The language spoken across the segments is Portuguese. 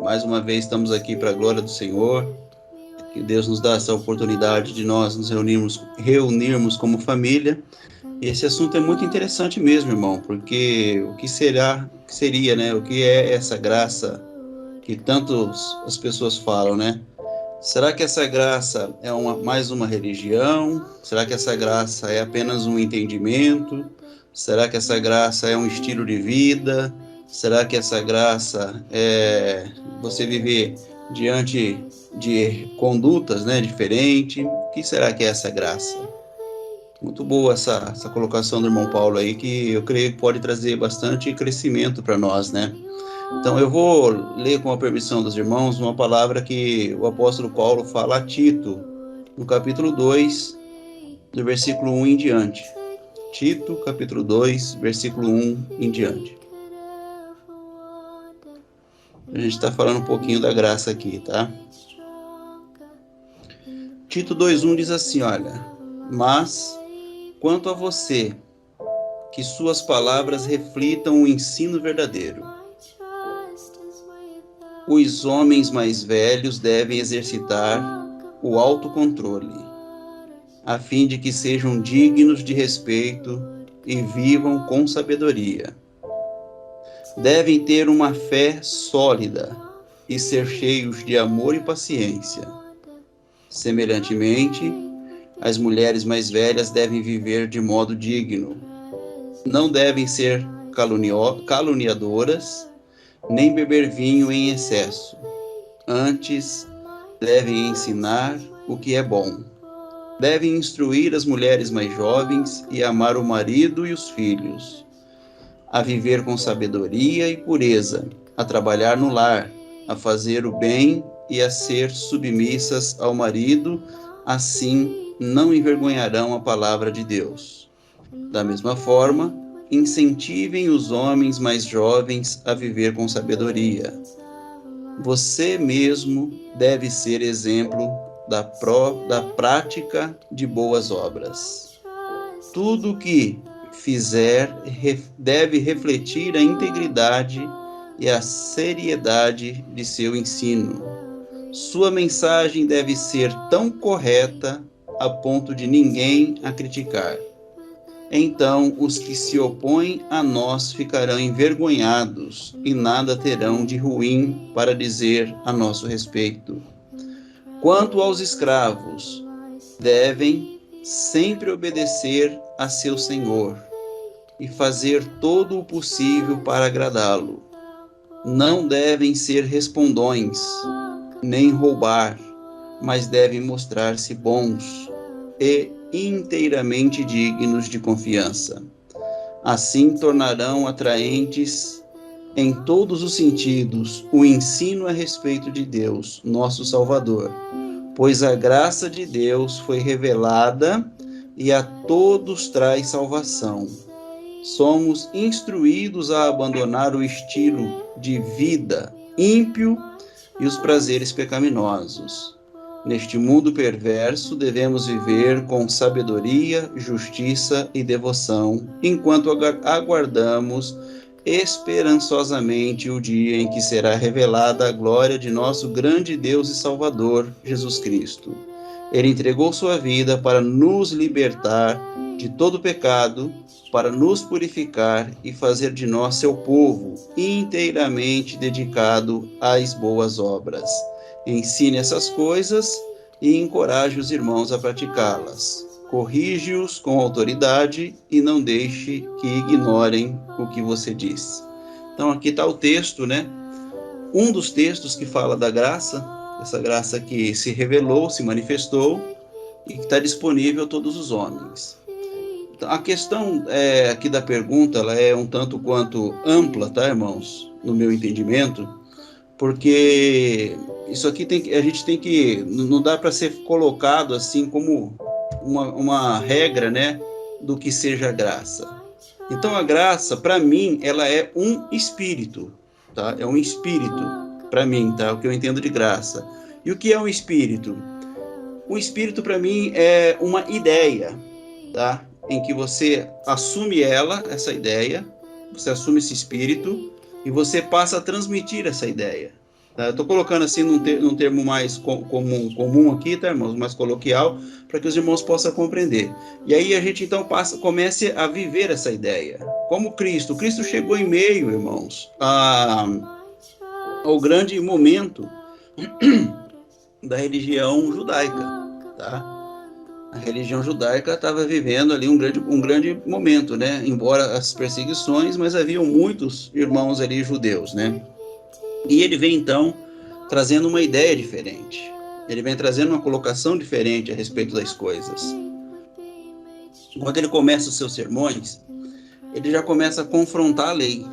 Mais uma vez estamos aqui para a glória do Senhor. Que Deus nos dá essa oportunidade de nós nos reunirmos como família. E esse assunto é muito interessante mesmo, irmão, porque o que seria, né? O que é essa graça que tantas as pessoas falam, né? Será que essa graça é mais uma religião? Será que essa graça é apenas um entendimento? Será que essa graça é um estilo de vida? Será que essa graça é você viver diante de condutas, né, diferentes? O que será que é essa graça? Muito boa essa colocação do irmão Paulo aí, que eu creio que pode trazer bastante crescimento para nós, né? Então eu vou ler com a permissão dos irmãos uma palavra que o apóstolo Paulo fala a Tito, no capítulo 2, do versículo 1 em diante. Tito, capítulo 2, versículo 1 em diante. A gente está falando um pouquinho da graça aqui, tá? Tito 2:1 diz assim, olha: Mas, quanto a você, que suas palavras reflitam o ensino verdadeiro. Os homens mais velhos devem exercitar o autocontrole, a fim de que sejam dignos de respeito e vivam com sabedoria. Devem ter uma fé sólida e ser cheios de amor e paciência. Semelhantemente, as mulheres mais velhas devem viver de modo digno. Não devem ser caluniadoras, nem beber vinho em excesso. Antes, devem ensinar o que é bom. Devem instruir as mulheres mais jovens e amar o marido e os filhos, a viver com sabedoria e pureza, a trabalhar no lar, a fazer o bem e a ser submissas ao marido, assim não envergonharão a palavra de Deus. Da mesma forma, incentivem os homens mais jovens a viver com sabedoria. Você mesmo deve ser exemplo da prática de boas obras. Tudo que fizer deve refletir a integridade e a seriedade de seu ensino. Sua mensagem deve ser tão correta a ponto de ninguém a criticar. Então os que se opõem a nós ficarão envergonhados e nada terão de ruim para dizer a nosso respeito. Quanto aos escravos, devem sempre obedecer a seu senhor e fazer todo o possível para agradá-lo. Não devem ser respondões, nem roubar, mas devem mostrar-se bons e inteiramente dignos de confiança. Assim tornarão atraentes em todos os sentidos o ensino a respeito de Deus, nosso Salvador, pois a graça de Deus foi revelada e a todos traz salvação. Somos instruídos a abandonar o estilo de vida ímpio e os prazeres pecaminosos. Neste mundo perverso, devemos viver com sabedoria, justiça e devoção, enquanto aguardamos esperançosamente o dia em que será revelada a glória de nosso grande Deus e Salvador, Jesus Cristo. Ele entregou sua vida para nos libertar de todo pecado, para nos purificar e fazer de nós seu povo, inteiramente dedicado às boas obras. Ensine essas coisas e encoraje os irmãos a praticá-las. Corrige-os com autoridade e não deixe que ignorem o que você diz. Então aqui está o texto, né? Um dos textos que fala da graça, essa graça que se revelou, se manifestou e que está disponível a todos os homens. Então, a questão aqui da pergunta, ela é um tanto quanto ampla, tá, irmãos? No meu entendimento, porque isso aqui a gente tem que, não dá para ser colocado assim como uma regra, né, do que seja graça. Então a graça, para mim, ela é um espírito, tá? É um espírito, para mim, tá? O que eu entendo de graça. E o que é um espírito? O espírito, para mim, é uma ideia, tá? Em que você assume essa ideia, você assume esse espírito, e você passa a transmitir essa ideia. Tá? Eu estou colocando assim num termo mais comum aqui, tá, irmãos? Mais coloquial, para que os irmãos possam compreender. E aí a gente então comece a viver essa ideia. Como Cristo chegou em meio, irmãos, ao grande momento da religião judaica, tá? A religião judaica estava vivendo ali um grande momento, né? Embora as perseguições, mas haviam muitos irmãos ali judeus, né? E ele vem então trazendo uma ideia diferente. Ele vem trazendo uma colocação diferente a respeito das coisas. Quando ele começa os seus sermões, ele já começa a confrontar a lei.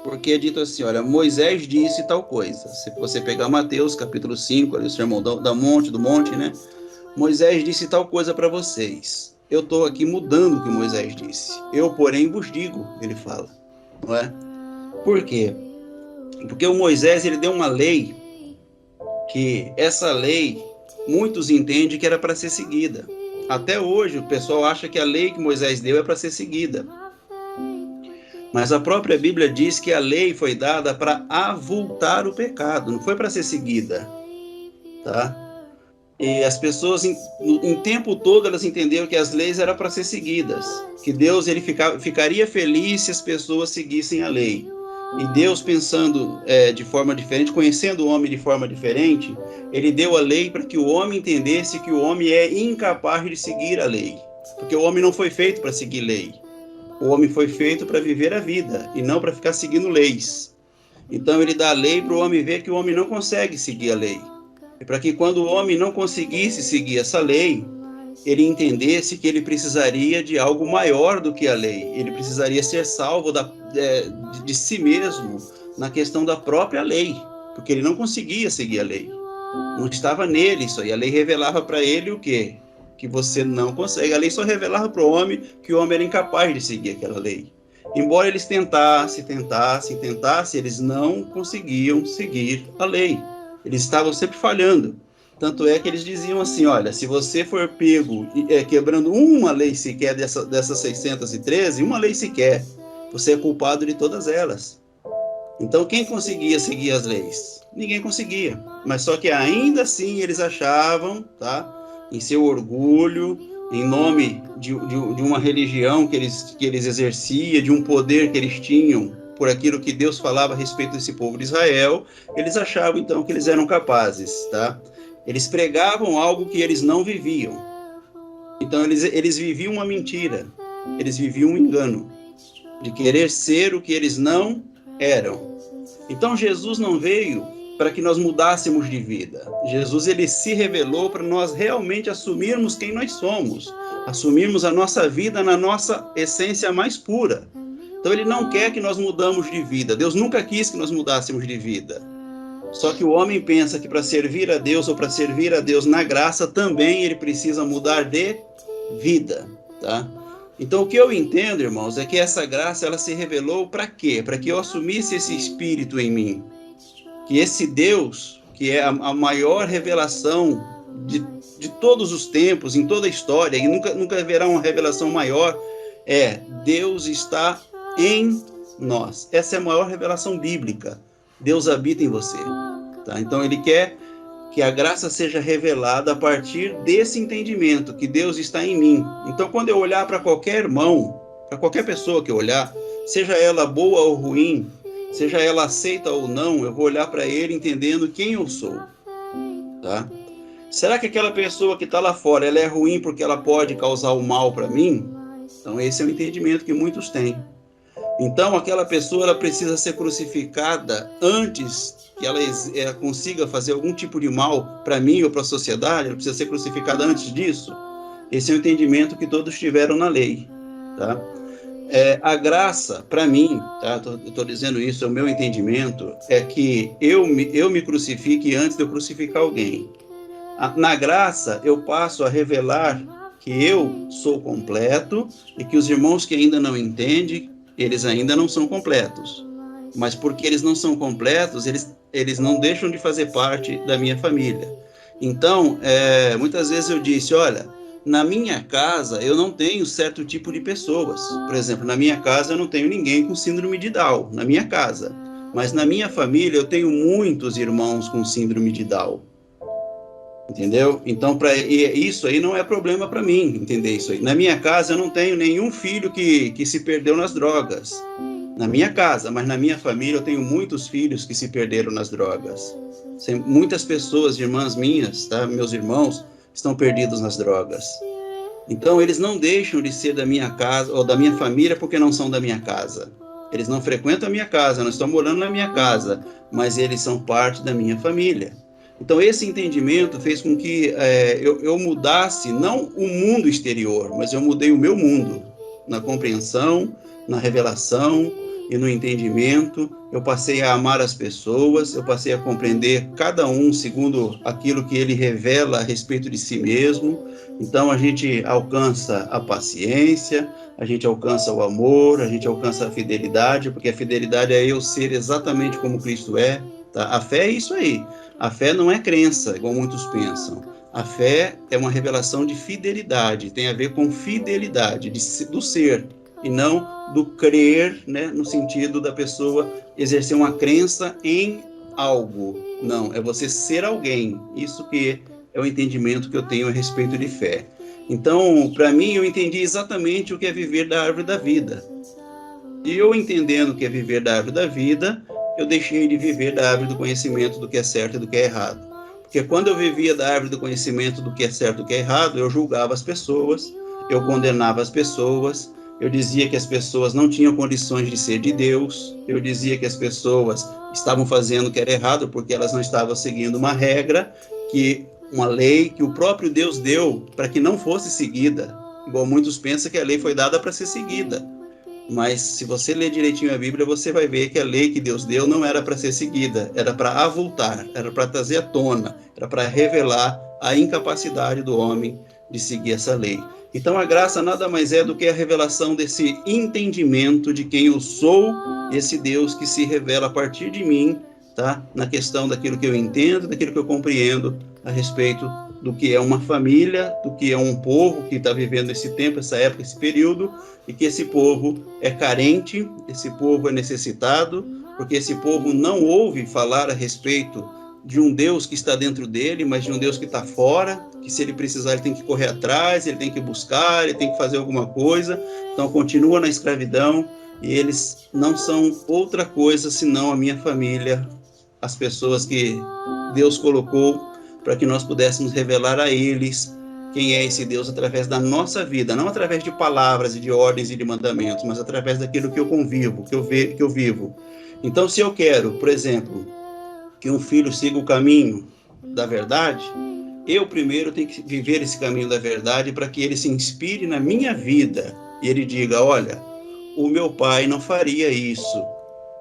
Porque é dito assim, olha, Moisés disse tal coisa. Se você pegar Mateus, capítulo 5, ali o sermão do monte, né? Moisés disse tal coisa para vocês. Eu estou aqui mudando o que Moisés disse. Eu, porém, vos digo, ele fala. Não é? Por quê? Porque o Moisés, ele deu uma lei, que essa lei, muitos entendem que era para ser seguida. Até hoje, o pessoal acha que a lei que Moisés deu é para ser seguida. Mas a própria Bíblia diz que a lei foi dada para avultar o pecado, não foi para ser seguida, tá? E as pessoas, em tempo todo, elas entenderam que as leis eram para ser seguidas, que Deus ele ficaria feliz se as pessoas seguissem a lei. E Deus, pensando de forma diferente, conhecendo o homem de forma diferente, ele deu a lei para que o homem entendesse que o homem é incapaz de seguir a lei, porque o homem não foi feito para seguir lei. O homem foi feito para viver a vida e não para ficar seguindo leis. Então ele dá a lei para o homem ver que o homem não consegue seguir a lei. E para que quando o homem não conseguisse seguir essa lei, ele entendesse que ele precisaria de algo maior do que a lei. Ele precisaria ser salvo de si mesmo na questão da própria lei, porque ele não conseguia seguir a lei. Não estava nele isso aí. A lei revelava para ele o quê? Que você não consegue. A lei só revelava para o homem que o homem era incapaz de seguir aquela lei. Embora eles tentassem, eles não conseguiam seguir a lei. Eles estavam sempre falhando. Tanto é que eles diziam assim, olha, se você for pego quebrando uma lei sequer dessas 613, uma lei sequer, você é culpado de todas elas. Então, quem conseguia seguir as leis? Ninguém conseguia. Mas só que ainda assim eles achavam, tá? Em seu orgulho, em nome de uma religião que eles exerciam, de um poder que eles tinham por aquilo que Deus falava a respeito desse povo de Israel, eles achavam então que eles eram capazes, tá? Eles pregavam algo que eles não viviam. Então eles viviam uma mentira, eles viviam um engano, de querer ser o que eles não eram. Então Jesus não veio para que nós mudássemos de vida. Jesus ele se revelou para nós realmente assumirmos quem nós somos, assumirmos a nossa vida na nossa essência mais pura. Então ele não quer que nós mudamos de vida. Deus nunca quis que nós mudássemos de vida. Só que o homem pensa que para servir a Deus ou para servir a Deus na graça também ele precisa mudar de vida, tá? Então o que eu entendo, irmãos, é que essa graça ela se revelou para quê? Para que eu assumisse esse espírito em mim. Que esse Deus, que é a maior revelação de todos os tempos, em toda a história, e nunca haverá uma revelação maior, Deus está em nós. Essa é a maior revelação bíblica. Deus habita em você. Tá? Então ele quer que a graça seja revelada a partir desse entendimento, que Deus está em mim. Então quando eu olhar para qualquer irmão, para qualquer pessoa que eu olhar, seja ela boa ou ruim, seja ela aceita ou não, eu vou olhar para ele entendendo quem eu sou. Tá? Será que aquela pessoa que está lá fora, ela é ruim porque ela pode causar o mal para mim? Então esse é o entendimento que muitos têm. Então aquela pessoa ela precisa ser crucificada antes que ela consiga fazer algum tipo de mal para mim ou para a sociedade, ela precisa ser crucificada antes disso. Esse é o entendimento que todos tiveram na lei. Tá? A graça, para mim, tá? Eu estou dizendo isso, é o meu entendimento, é que eu me crucifique antes de eu crucificar alguém. Na graça, eu passo a revelar que eu sou completo e que os irmãos que ainda não entendem, eles ainda não são completos. Mas porque eles não são completos, eles não deixam de fazer parte da minha família. Então, muitas vezes eu disse, olha, na minha casa eu não tenho certo tipo de pessoas. Por exemplo, na minha casa eu não tenho ninguém com síndrome de Down, na minha casa. mas na minha família eu tenho muitos irmãos com síndrome de Down. Entendeu? Então, isso aí não é problema para mim, entender isso aí. Na minha casa, eu não tenho nenhum filho que se perdeu nas drogas. Na minha casa, mas na minha família, eu tenho muitos filhos que se perderam nas drogas. Muitas pessoas, irmãs minhas, tá? Meus irmãos, estão perdidos nas drogas. Então, eles não deixam de ser da minha casa ou da minha família porque não são da minha casa. Eles não frequentam a minha casa, não estão morando na minha casa, mas eles são parte da minha família. Então, esse entendimento fez com que eu mudasse, não o mundo exterior, mas eu mudei o meu mundo, na compreensão, na revelação e no entendimento. Eu passei a amar as pessoas, eu passei a compreender cada um segundo aquilo que ele revela a respeito de si mesmo. Então, a gente alcança a paciência, a gente alcança o amor, a gente alcança a fidelidade, porque a fidelidade é eu ser exatamente como Cristo é. Tá? A fé é isso aí. A fé não é crença, igual muitos pensam. A fé é uma revelação de fidelidade, tem a ver com fidelidade do ser, e não do crer, né, no sentido da pessoa exercer uma crença em algo. Não, é você ser alguém. Isso que é o entendimento que eu tenho a respeito de fé. Então, para mim, eu entendi exatamente o que é viver da árvore da vida. E eu entendendo o que é viver da árvore da vida, eu deixei de viver da árvore do conhecimento do que é certo e do que é errado. Porque quando eu vivia da árvore do conhecimento do que é certo e do que é errado, eu julgava as pessoas, eu condenava as pessoas, eu dizia que as pessoas não tinham condições de ser de Deus, eu dizia que as pessoas estavam fazendo o que era errado porque elas não estavam seguindo uma regra, uma lei que o próprio Deus deu para que não fosse seguida. Igual muitos pensam que a lei foi dada para ser seguida. Mas se você ler direitinho a Bíblia, você vai ver que a lei que Deus deu não era para ser seguida, era para avultar, era para trazer à tona, era para revelar a incapacidade do homem de seguir essa lei. Então a graça nada mais é do que a revelação desse entendimento de quem eu sou, esse Deus que se revela a partir de mim, tá? Na questão daquilo que eu entendo, daquilo que eu compreendo a respeito do que é uma família, do que é um povo que está vivendo esse tempo, essa época, esse período, e que esse povo é carente, esse povo é necessitado, porque esse povo não ouve falar a respeito de um Deus que está dentro dele, mas de um Deus que está fora, que se ele precisar ele tem que correr atrás, ele tem que buscar, ele tem que fazer alguma coisa. Então continua na escravidão, e eles não são outra coisa senão a minha família, as pessoas que Deus colocou para que nós pudéssemos revelar a eles quem é esse Deus através da nossa vida, não através de palavras e de ordens e de mandamentos, mas através daquilo que eu convivo, que eu vivo. Então, se eu quero, por exemplo, que um filho siga o caminho da verdade, eu primeiro tenho que viver esse caminho da verdade para que ele se inspire na minha vida e ele diga, olha, o meu pai não faria isso,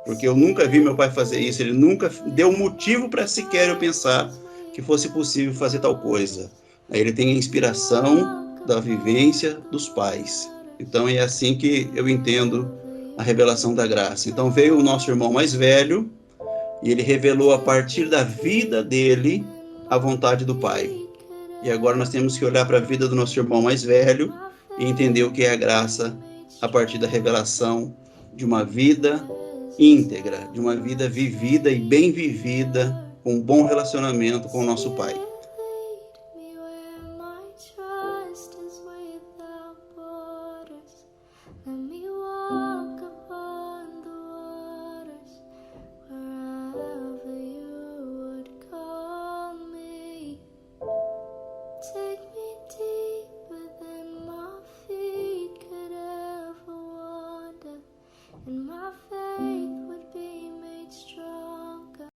porque eu nunca vi meu pai fazer isso, ele nunca deu motivo para sequer eu pensar que fosse possível fazer tal coisa. Aí ele tem a inspiração da vivência dos pais. Então é assim que eu entendo a revelação da graça. Então veio o nosso irmão mais velho e ele revelou a partir da vida dele a vontade do Pai. E agora nós temos que olhar para a vida do nosso irmão mais velho e entender o que é a graça a partir da revelação de uma vida íntegra, de uma vida vivida e bem vivida, com um bom relacionamento com o nosso Pai.